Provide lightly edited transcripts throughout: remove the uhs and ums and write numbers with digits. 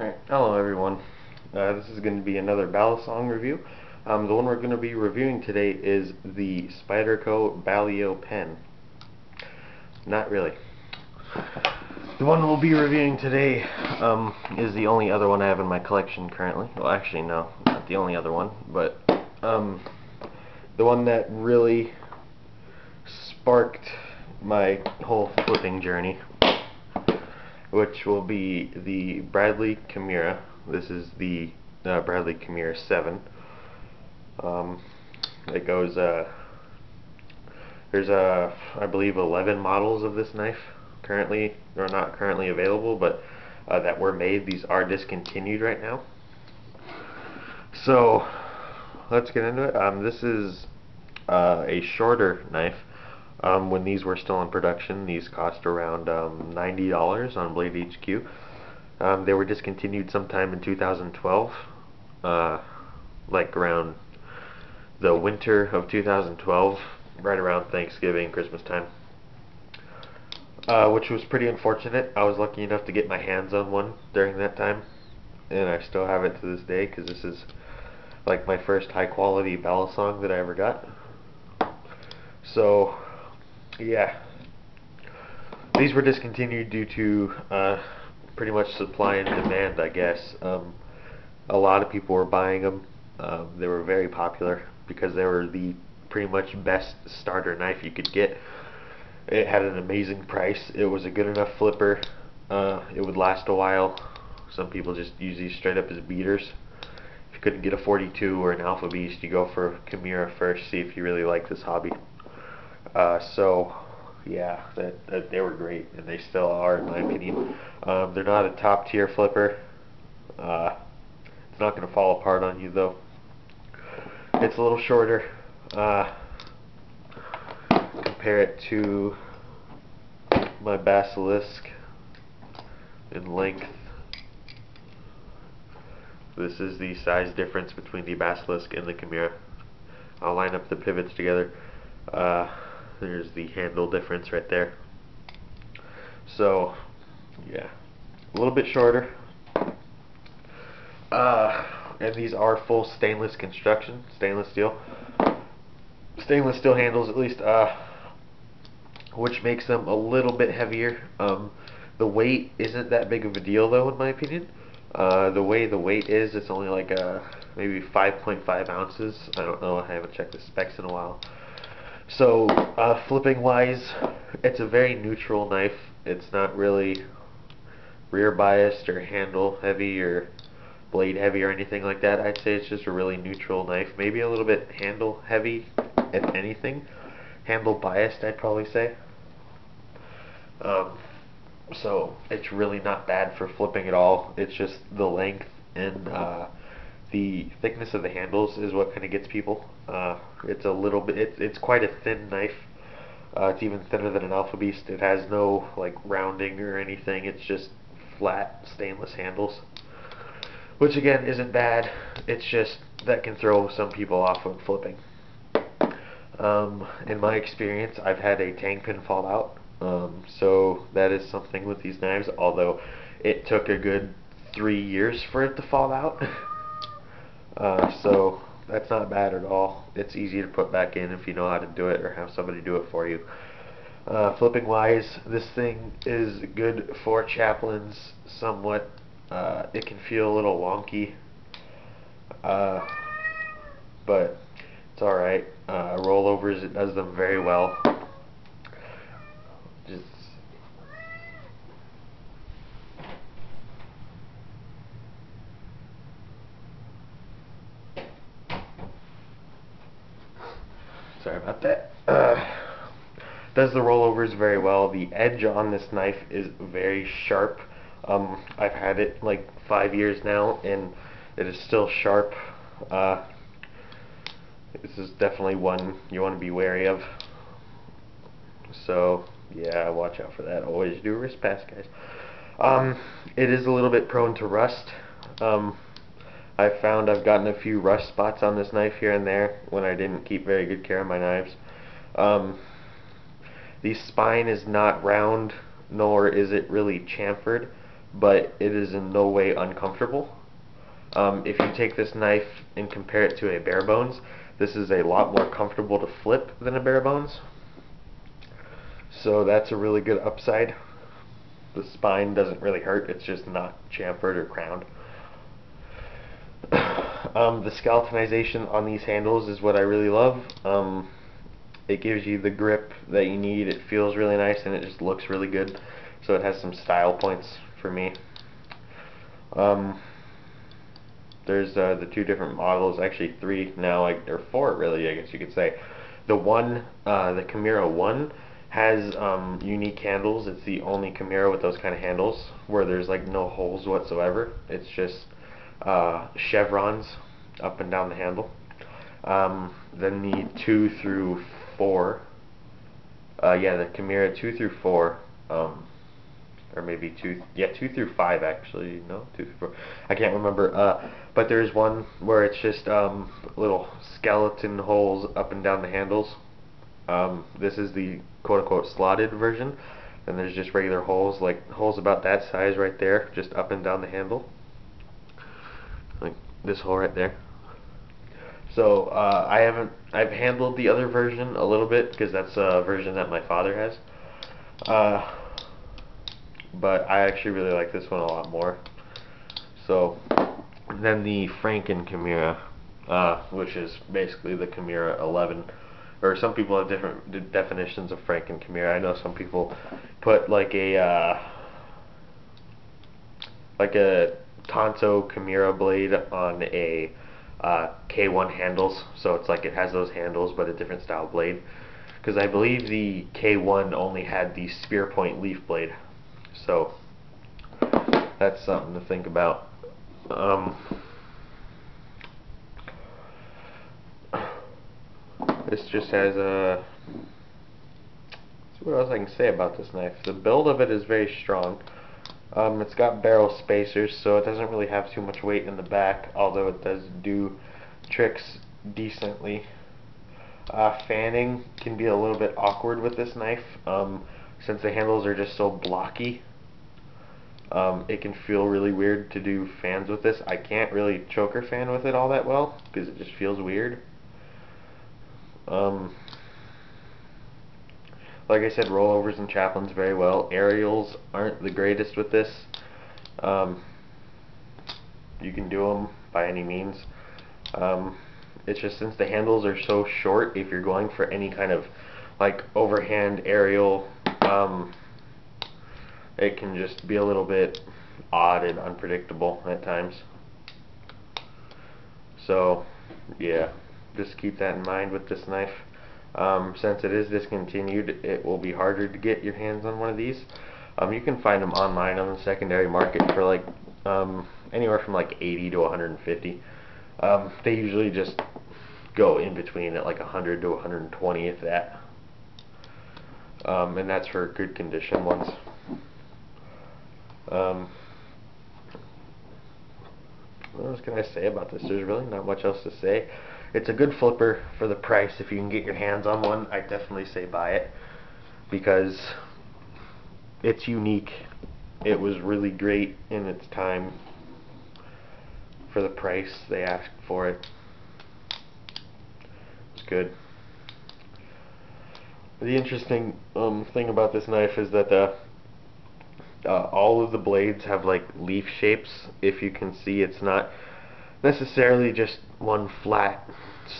Alright, hello everyone. This is going to be another Balisong review. The one we're going to be reviewing today is the Spyderco Balio pen. Not really. The one we'll be reviewing today is the only other one I have in my collection currently. Well, actually, no, not the only other one, but the one that really sparked my whole flipping journey, which will be the Bradley Kimura. This is the Bradley Kimura 7. It goes, there's I believe 11 models of this knife currently, or not currently available, but that were made. These are discontinued right now. So let's get into it. This is a shorter knife. When these were still in production, these cost around $90 on Blade HQ. They were discontinued sometime in 2012, like around the winter of 2012, right around Thanksgiving, Christmas time, which was pretty unfortunate. I was lucky enough to get my hands on one during that time, and I still have it to this day, because this is like my first high quality Balisong that I ever got. So yeah, these were discontinued due to pretty much supply and demand, I guess. A lot of people were buying them. They were very popular because they were the pretty much best starter knife you could get. It had an amazing price. It was a good enough flipper. It would last a while. Some people just use these straight up as beaters. If you couldn't get a 42 or an Alpha Beast, you go for Kimura first, see if you really like this hobby. So yeah, they were great, and they still are, in my opinion. They're not a top tier flipper. It's not going to fall apart on you though. It's a little shorter. Compare it to my Basilisk in length. This is the size difference between the Basilisk and the Kimura. I'll line up the pivots together. There's the handle difference right there. So yeah, a little bit shorter. And these are full stainless construction, stainless steel handles, at least, which makes them a little bit heavier. The weight isn't that big of a deal though, in my opinion. The way the weight is, it's only like maybe 5.5 ounces. I don't know, I haven't checked the specs in a while. So flipping wise, it's a very neutral knife. It's not really rear biased or handle heavy or blade heavy or anything like that. I'd say it's just a really neutral knife. Maybe a little bit handle heavy, if anything. Handle biased, I'd probably say. So it's really not bad for flipping at all. It's just the length and the thickness of the handles is what kind of gets people. It's a little bit, it's quite a thin knife. It's even thinner than an Alpha Beast. It has no like rounding or anything. It's just flat stainless handles, which again isn't bad. It's just that can throw some people off when flipping. In my experience, I've had a tang pin fall out. So that is something with these knives, although it took a good 3 years for it to fall out. So that's not bad at all. It's easy to put back in if you know how to do it or have somebody do it for you. Flipping wise, this thing is good for chaplains somewhat. It can feel a little wonky, but it's alright. Rollovers, it does them very well. Just sorry about that. Does the rollovers very well. The edge on this knife is very sharp. I've had it like 5 years now, and it is still sharp. This is definitely one you want to be wary of. So yeah, watch out for that. Always do a wrist pass, guys. It is a little bit prone to rust. I've found I've gotten a few rust spots on this knife here and there when I didn't keep very good care of my knives. The spine is not round, nor is it really chamfered. but it is in no way uncomfortable. If you take this knife and compare it to a bare bones, this is a lot more comfortable to flip than a bare bones. So that's a really good upside. The spine doesn't really hurt, it's just not chamfered or crowned. The skeletonization on these handles is what I really love. It gives you the grip that you need, it feels really nice, and it just looks really good. So it has some style points for me. There's the two different models, actually three now, or four really, I guess you could say. The Kimura 1 has unique handles. It's the only Kimura with those kind of handles where there's like no holes whatsoever. It's just chevrons up and down the handle. Then the 2 through 4, yeah, the Kimura 2 through 4, or maybe 2 through 5 actually, no, 2 through 4, I can't remember, but there's one where it's just little skeleton holes up and down the handles. This is the quote-unquote slotted version, and there's just regular holes, like holes about that size right there, just up and down the handle, like this hole right there. So I've handled the other version a little bit because that's a version that my father has, but I actually really like this one a lot more. So then the Franken Kimura, which is basically the Kimura 11, or some people have different definitions of Franken Kimura. I know some people put like a Tonto Kimura blade on a K1 handles, so it's like it has those handles but a different style blade, because I believe the K1 only had the spear point leaf blade, so that's something to think about. This just has a, let's see what else I can say about this knife. The build of it is very strong. It's got barrel spacers, so it doesn't really have too much weight in the back, although it does do tricks decently. Fanning can be a little bit awkward with this knife, since the handles are just so blocky. It can feel really weird to do fans with this. I can't really choker fan with it all that well, because it just feels weird. Like I said, rollovers and chaplains very well. Aerials aren't the greatest with this. You can do them by any means. It's just since the handles are so short, if you're going for any kind of like overhand aerial, it can just be a little bit odd and unpredictable at times. So yeah, just keep that in mind with this knife. Since it is discontinued, it will be harder to get your hands on one of these. You can find them online on the secondary market for like anywhere from like 80 to 150. They usually just go in between at like 100 to 120, if that. And that's for good condition ones. What else can I say about this? There's really not much else to say. It's a good flipper for the price. If you can get your hands on one, I definitely say buy it, because it's unique. It was really great in its time for the price they asked for it. It's good. The interesting thing about this knife is that all of the blades have like leaf shapes. If you can see, it's not necessarily just one flat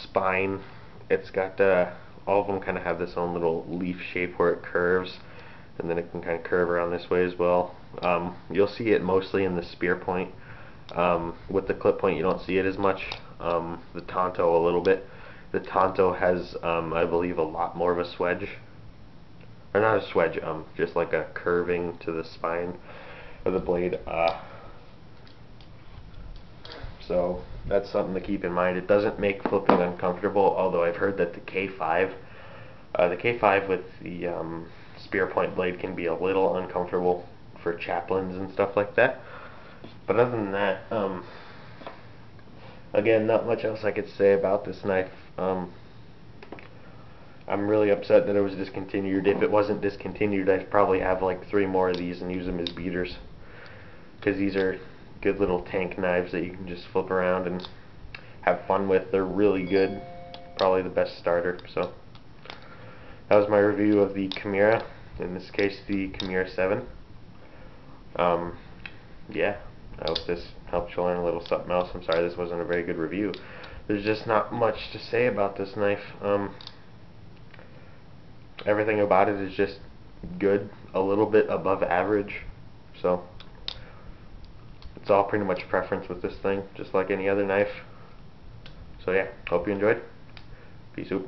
spine. It's got all of them kind of have this own little leaf shape where it curves, and then it can kind of curve around this way as well. You'll see it mostly in the spear point. With the clip point you don't see it as much. The Tonto a little bit. The Tonto has I believe a lot more of a swedge, or not a swedge, just like a curving to the spine of the blade. So that's something to keep in mind. It doesn't make flipping uncomfortable, although I've heard that the K5 with the spear point blade can be a little uncomfortable for chaplains and stuff like that. But other than that, again, not much else I could say about this knife. I'm really upset that it was discontinued. If it wasn't discontinued, I'd probably have like 3 more of these and use them as beaters. because these are good little tank knives that you can just flip around and have fun with. They're really good, probably the best starter. So that was my review of the Kimura, in this case the Kimura 7. Yeah, I hope this helped you learn a little something else. I'm sorry this wasn't a very good review. There's just not much to say about this knife. Everything about it is just good, a little bit above average. So it's all pretty much preference with this thing, just like any other knife. So yeah, hope you enjoyed. Peace out.